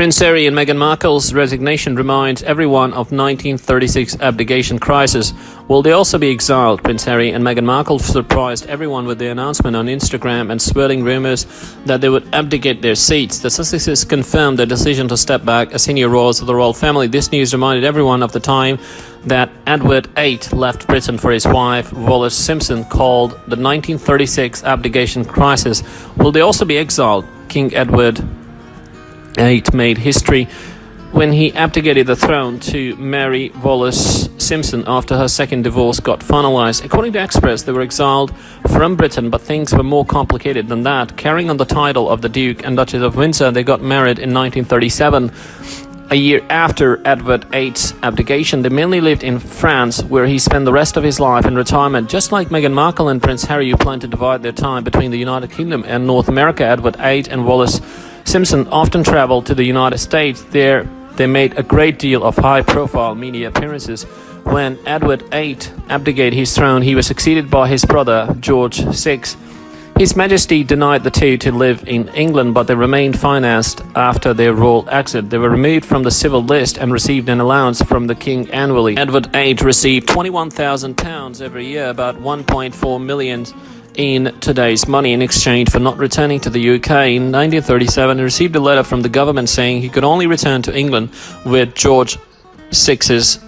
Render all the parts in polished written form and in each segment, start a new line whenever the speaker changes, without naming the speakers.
Prince Harry and Meghan Markle's resignation reminds everyone of 1936 abdication crisis. Will they also be exiled? Prince Harry and Meghan Markle surprised everyone with the announcement on Instagram and swirling rumors that they would abdicate their seats. The Sussexes confirmed their decision to step back as senior royals of the royal family. This news reminded everyone of the time that Edward VIII left Britain for his wife, Wallis Simpson, called the 1936 abdication crisis. Will they also be exiled? King Edward VIII made history when he abdicated the throne to marry Wallis Simpson after her second divorce got finalized. According to Express, they were exiled from Britain, but things were more complicated than that. Carrying on the title of the Duke and Duchess of Windsor, they got married in 1937. A year after Edward VIII's abdication, they mainly lived in France, where he spent the rest of his life in retirement. Just like Meghan Markle and Prince Harry, who plan to divide their time between the United Kingdom and North America, Edward VIII and Wallis Simpson often traveled to the United States. There, they made a great deal of high-profile media appearances. When Edward VIII abdicated his throne, he was succeeded by his brother, George VI. His Majesty denied the two to live in England, but they remained financed after their royal exit. They were removed from the civil list and received an allowance from the King annually. Edward VIII received £21,000 every year, about 1.4 million in today's money, in exchange for not returning to the UK. In 1937, he received a letter from the government saying he could only return to England with George VI's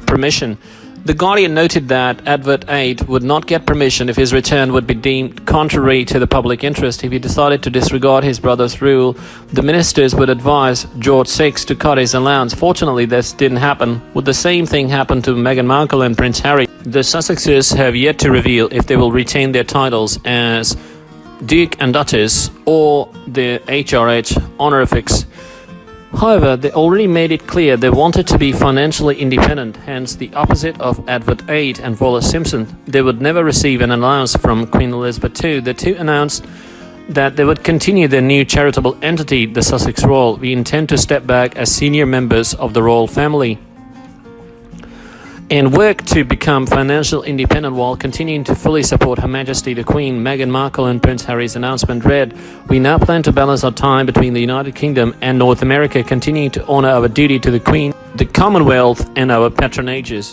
permission. The Guardian noted that Edward VIII would not get permission if his return would be deemed contrary to the public interest. If he decided to disregard his brother's rule, the ministers would advise George VI to cut his allowance. Fortunately, this didn't happen. Would the same thing happen to Meghan Markle and Prince Harry? The Sussexes have yet to reveal if they will retain their titles as Duke and Duchess or the HRH honorifics. However, they already made it clear they wanted to be financially independent, hence the opposite of Edward VIII and Wallis Simpson. They would never receive an allowance from Queen Elizabeth II. The two announced that they would continue their new charitable entity, the Sussex Royal. We intend to step back as senior members of the royal family and work to become financially independent while continuing to fully support Her Majesty the Queen. Meghan Markle and Prince Harry's announcement read, "We now plan to balance our time between the United Kingdom and North America, continuing to honor our duty to the Queen, the Commonwealth, and our patronages."